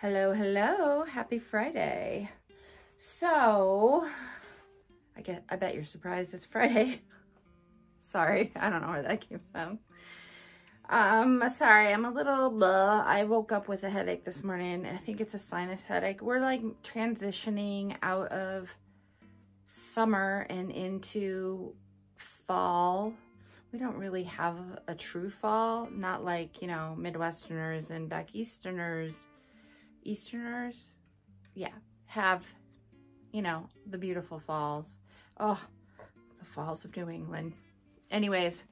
Hello, hello. Happy Friday. So, I bet you're surprised it's Friday. Sorry, I don't know where that came from. Sorry, I'm a little blah. I woke up with a headache this morning. I think it's a sinus headache. We're like transitioning out of summer and into fall. We don't really have a true fall, not like, you know, Midwesterners and back Easterners, yeah, have, you know, the beautiful falls. Oh, the falls of New England. Anyways,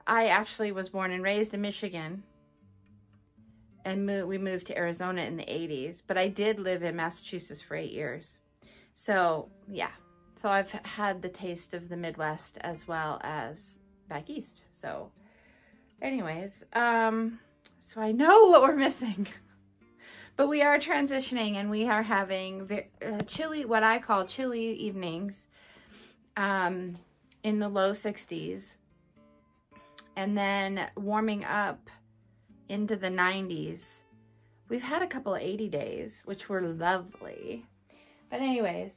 I actually was born and raised in Michigan, and we moved to Arizona in the 80s, but I did live in Massachusetts for 8 years. So yeah, so I've had the taste of the Midwest as well as back east. So anyways, so I know what we're missing. But we are transitioning, and we are having chilly, what I call chilly evenings, in the low 60s, and then warming up into the 90s. We've had a couple of 80 days, which were lovely. But anyways,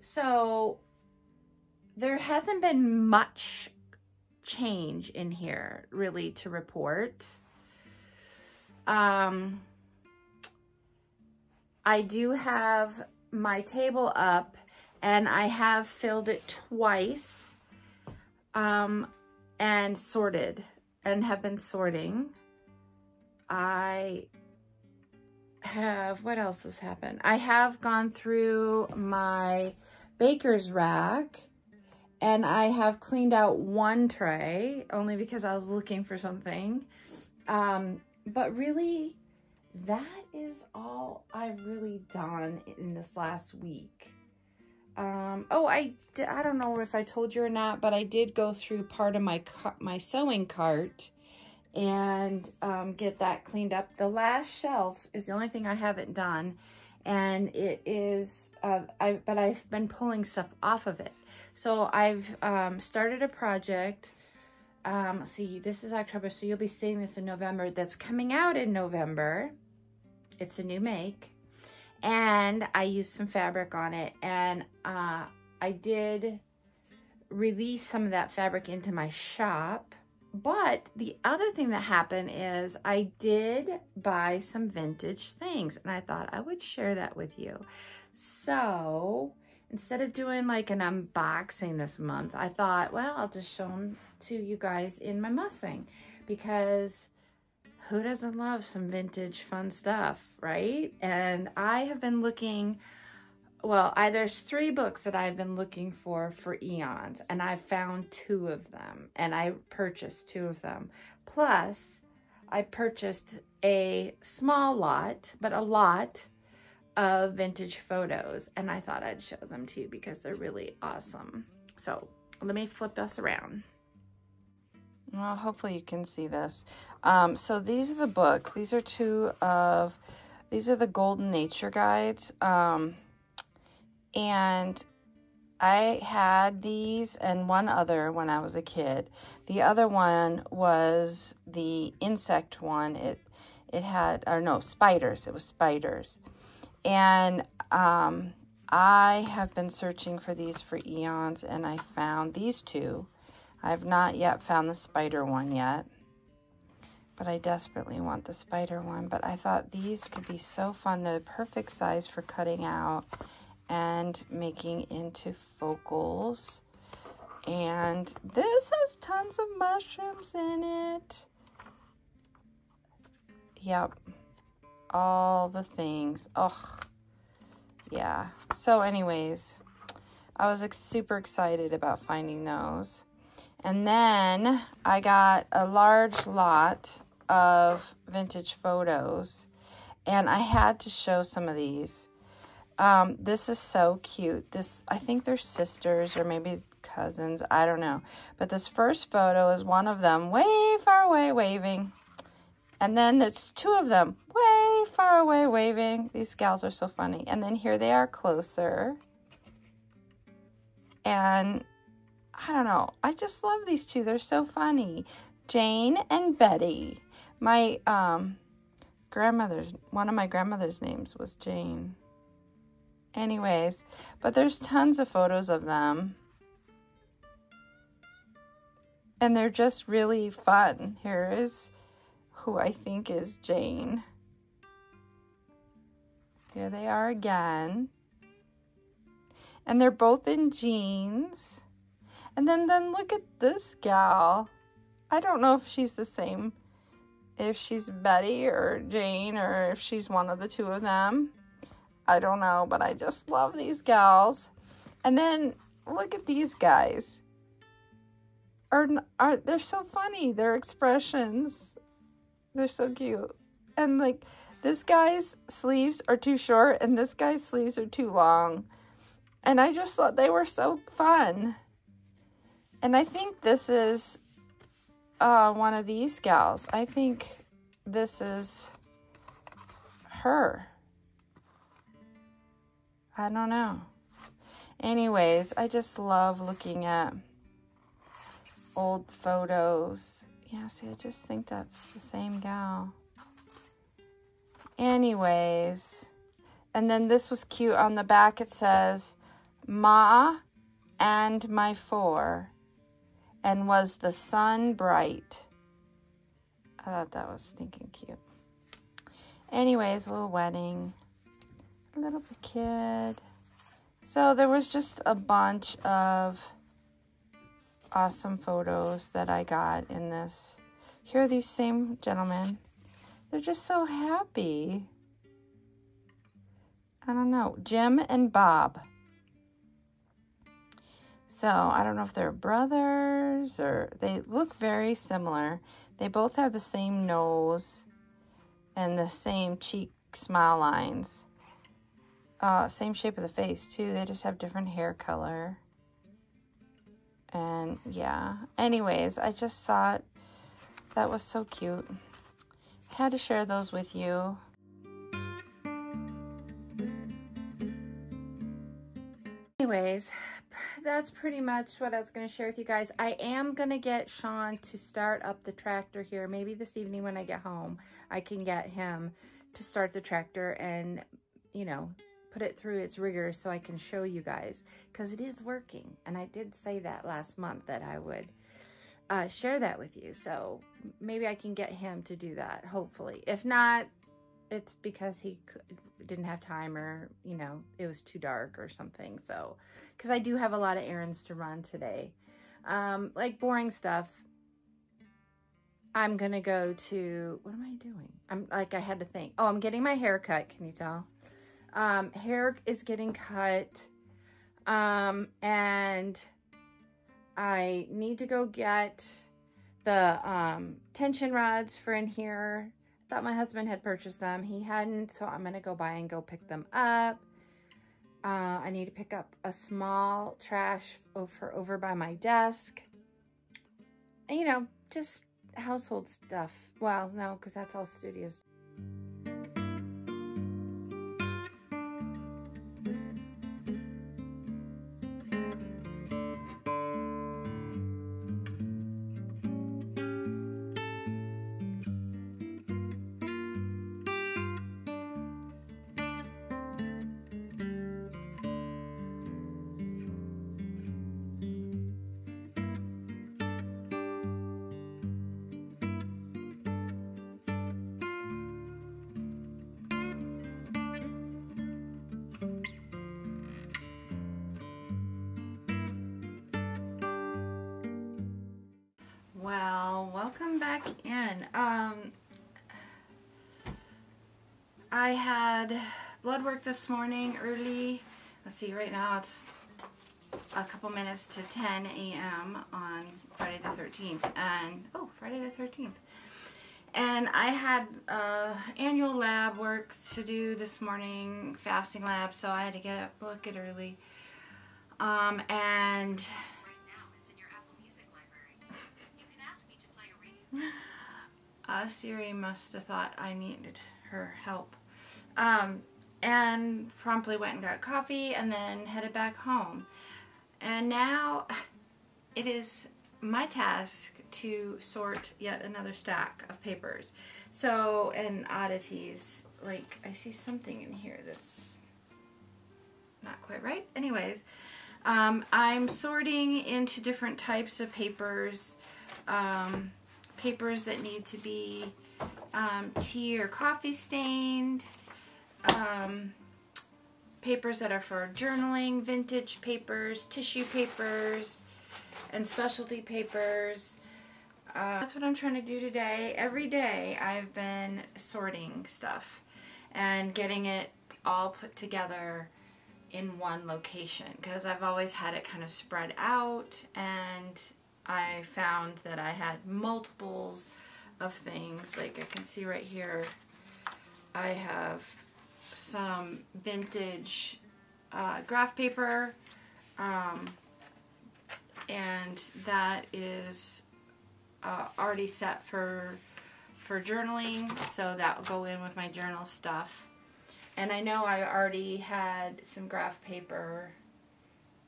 so there hasn't been much change in here really to report. I do have my table up, and I have filled it twice, and sorted, and have been sorting. I have, what else has happened? I have gone through my baker's rack, and I have cleaned out one tray, only because I was looking for something. But really, that is all I've really done in this last week. Oh, I don't know if I told you or not, but I did go through part of my sewing cart and get that cleaned up. The last shelf is the only thing I haven't done, and it is, but I've been pulling stuff off of it. So I've started a project. See, this is October, so you'll be seeing this in November. That's coming out in November. It's a new make, and I used some fabric on it, and I did release some of that fabric into my shop. But the other thing that happened is I did buy some vintage things, and I thought I would share that with you. So instead of doing like an unboxing this month, I thought, well, I'll just show them to you guys in my Musing, because who doesn't love some vintage fun stuff, right? And I have been looking, well, there's 3 books that I've been looking for eons, and I found 2 of them, and I purchased 2 of them. Plus, I purchased a small lot, but a lot of vintage photos, and I thought I'd show them to you because they're really awesome. So let me flip us around. Well, hopefully you can see this. So these are the books. These are these are the Golden Nature Guides. And I had these and one other when I was a kid. The other one was the insect one. It had, or no, spiders. It was spiders. And I have been searching for these for eons, and I found these 2. I have not yet found the spider one yet, but I desperately want the spider one. But I thought these could be so fun. They're the perfect size for cutting out and making into focals. And this has tons of mushrooms in it. Yep. All the things. Oh, yeah. So anyways, I was super excited about finding those. And then I got a large lot of vintage photos, and I had to show some of these. This is so cute. I think they're sisters or maybe cousins. I don't know. But this first photo is one of them way far away waving. And then there's 2 of them way far away waving. These gals are so funny. And then here they are closer. And I don't know. I just love these 2. They're so funny. Jane and Betty. My one of my grandmother's names was Jane. Anyways, but there's tons of photos of them. And they're just really fun. Here is who I think is Jane. Here they are again. And they're both in jeans. And then look at this gal. I don't know if she's the same, if she's Betty or Jane, or if she's one of the two of them. I don't know, but I just love these gals. And then look at these guys. They're so funny. Their expressions, they're so cute. And like, this guy's sleeves are too short and this guy's sleeves are too long. And I just thought they were so fun. And I think this is one of these gals. I think this is her. I don't know. Anyways, I just love looking at old photos. Yeah, see, I just think that's the same gal. Anyways, and then this was cute. On the back it says, Ma and my four, and was the sun bright. I thought that was stinking cute. Anyways, a little wedding, a little kid. So there was just a bunch of awesome photos that I got in this. Here are these same gentlemen. They're just so happy. I don't know. Jim and Bob. So I don't know if they're brothers or they look very similar. They both have the same nose and the same cheek smile lines. Same shape of the face too. They just have different hair color. And yeah, anyways, I just thought that was so cute. Had to share those with you. Anyways, that's pretty much what I was going to share with you guys. I am going to get Sean to start up the tractor here. Maybe this evening when I get home, I can get him to start the tractor and, you know, put it through its rigor so I can show you guys, because it is working. And I did say that last month that I would share that with you. So maybe I can get him to do that, hopefully. If not, it's because he didn't have time, or, you know, it was too dark or something. So, because I do have a lot of errands to run today. Like boring stuff. I'm going to go to, what am I doing? I had to think. Oh, I'm getting my hair cut. Can you tell? Hair is getting cut, and I need to go get the tension rods for in here. I thought my husband had purchased them. He hadn't, so I'm gonna go by and go pick them up. I need to pick up a small trash over by my desk. And, you know, just household stuff. Well, no, because that's all studios. Well, welcome back in. I had blood work this morning early. Let's see, right now it's a couple minutes to 10 a.m. on Friday the 13th. And, oh, Friday the 13th. And I had annual lab work to do this morning, fasting lab, so I had to get up, book it early. And Siri must have thought I needed her help. And promptly went and got coffee and then headed back home. And now it is my task to sort yet another stack of papers. So, and oddities, like I see something in here that's not quite right. Anyways, I'm sorting into different types of papers, papers that need to be tea or coffee stained, papers that are for journaling, vintage papers, tissue papers, and specialty papers. That's what I'm trying to do today. Every day I've been sorting stuff and getting it all put together in one location, because I've always had it kind of spread out, and I found that I had multiples of things. Like I can see right here, I have some vintage graph paper, and that is already set for journaling, so that will go in with my journal stuff. And I know I already had some graph paper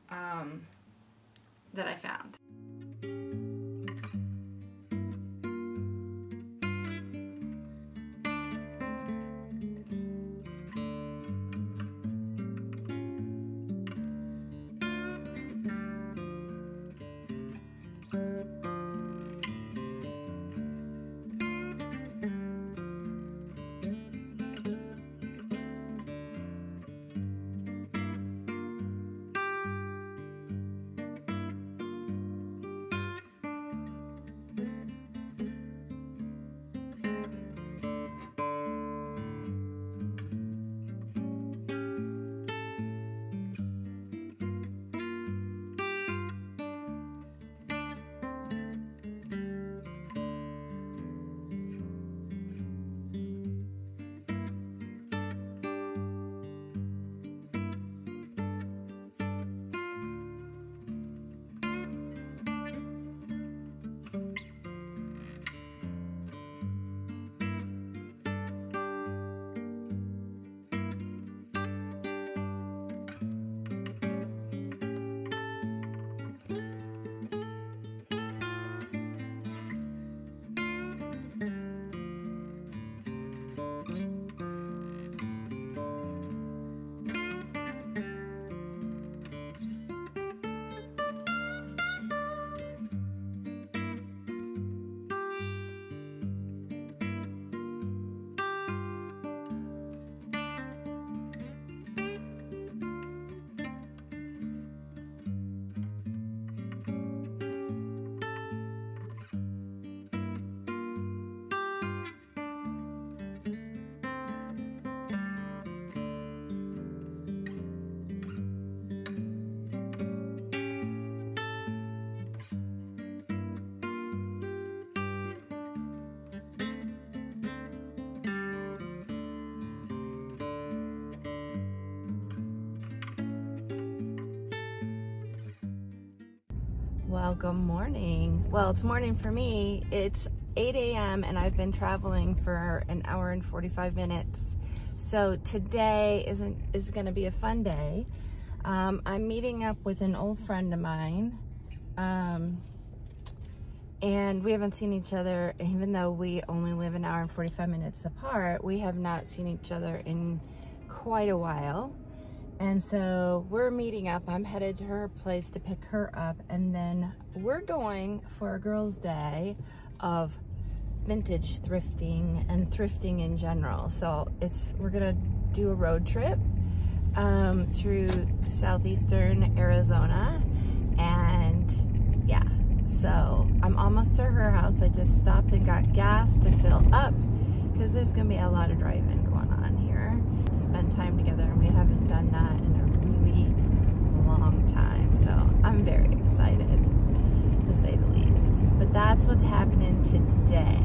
that I found. Well, good morning. Well, it's morning for me. It's 8 a.m. and I've been traveling for an hour and 45 minutes. So today is going to be a fun day. I'm meeting up with an old friend of mine. And we haven't seen each other, even though we only live an hour and 45 minutes apart, we have not seen each other in quite a while. And so we're meeting up. I'm headed to her place to pick her up, and then we're going for a girls' day of vintage thrifting and thrifting in general. So we're gonna do a road trip through southeastern Arizona, and yeah, so I'm almost to her house. I just stopped and got gas to fill up because there's gonna be a lot of driving going on here to spend time together, and we haven't done that in a really long time. So I'm very excited, to say the least. But that's what's happening today.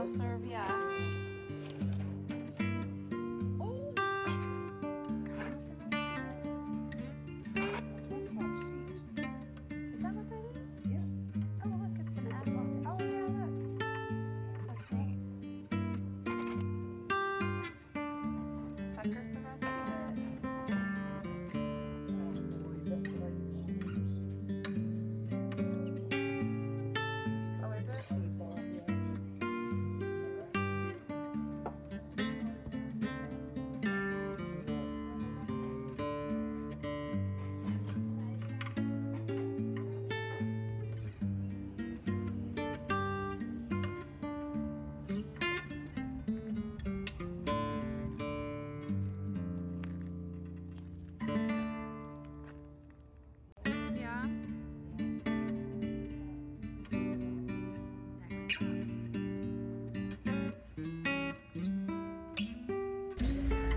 I'll serve ya.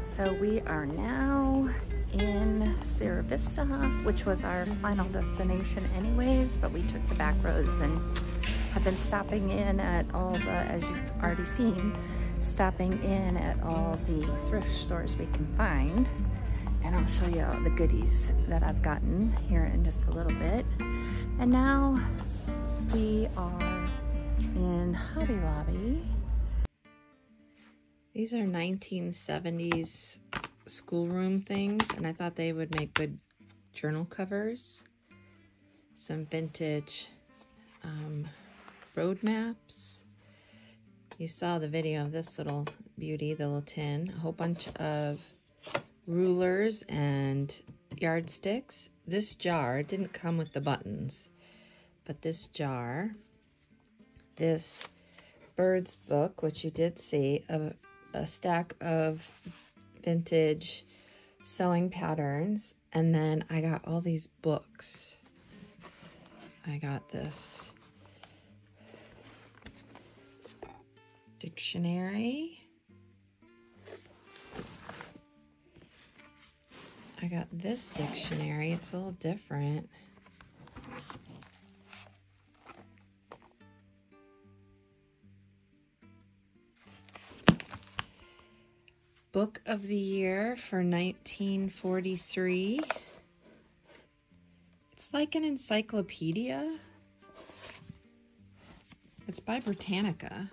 So we are now in Sierra Vista, which was our final destination anyways, but we took the back roads and have been stopping in at all the, as you've already seen, stopping in at all the thrift stores we can find. And I'll show you all the goodies that I've gotten here in just a little bit. And now we are in Hobby Lobby. These are 1970s schoolroom things, and I thought they would make good journal covers. Some vintage road maps. You saw the video of this little beauty, the little tin. A whole bunch of rulers and yardsticks. This jar didn't come with the buttons, but this jar, this bird's book, which you did see, a stack of vintage sewing patterns, and then I got all these books. I got this dictionary. I got this dictionary. It's a little different. Book of the Year for 1943. It's like an encyclopedia. It's by Britannica.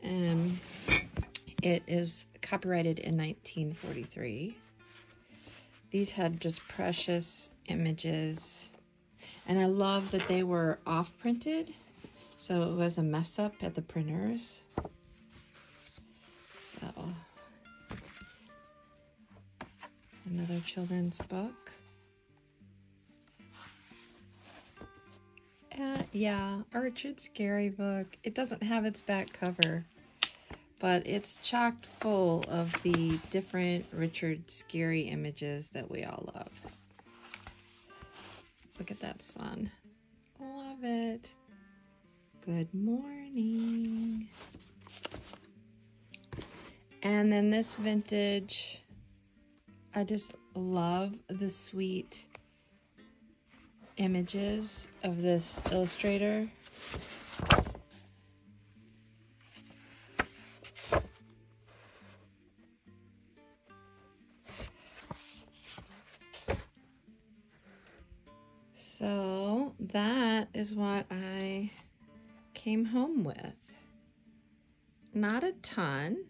It is copyrighted in 1943. These had just precious images. And I love that they were off-printed. So it was a mess up at the printers. So, another children's book. Yeah, a Richard Scarry book. It doesn't have its back cover, but it's chocked full of the different Richard Scarry images that we all love. Look at that sun. Love it. Good morning. And then this vintage, I just love the sweet images of this illustrator. So that is what I came home with. Not a ton,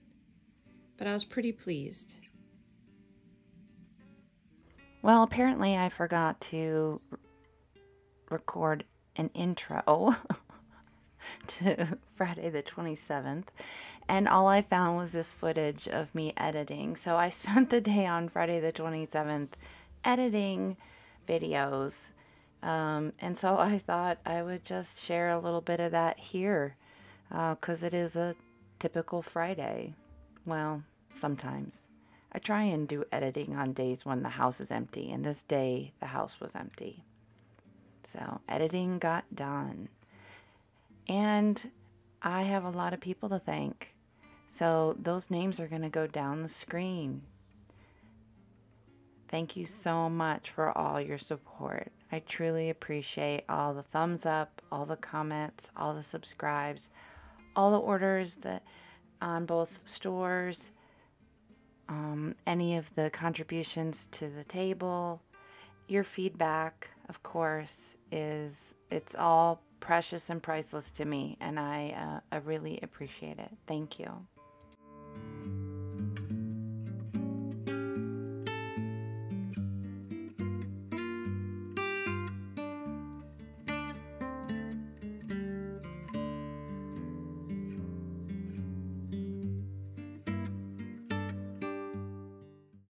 but I was pretty pleased. Well, apparently I forgot to record an intro to Friday the 27th, and all I found was this footage of me editing. So I spent the day on Friday the 27th editing videos, and so I thought I would just share a little bit of that here, because it is a typical Friday. Well, sometimes. I try and do editing on days when the house is empty, and this day the house was empty. So editing got done. And I have a lot of people to thank. So those names are going to go down the screen. Thank you so much for all your support. I truly appreciate all the thumbs up, all the comments, all the subscribes, all the orders that on both stores, any of the contributions to the table, your feedback, of course, it's all precious and priceless to me, and I really appreciate it. Thank you.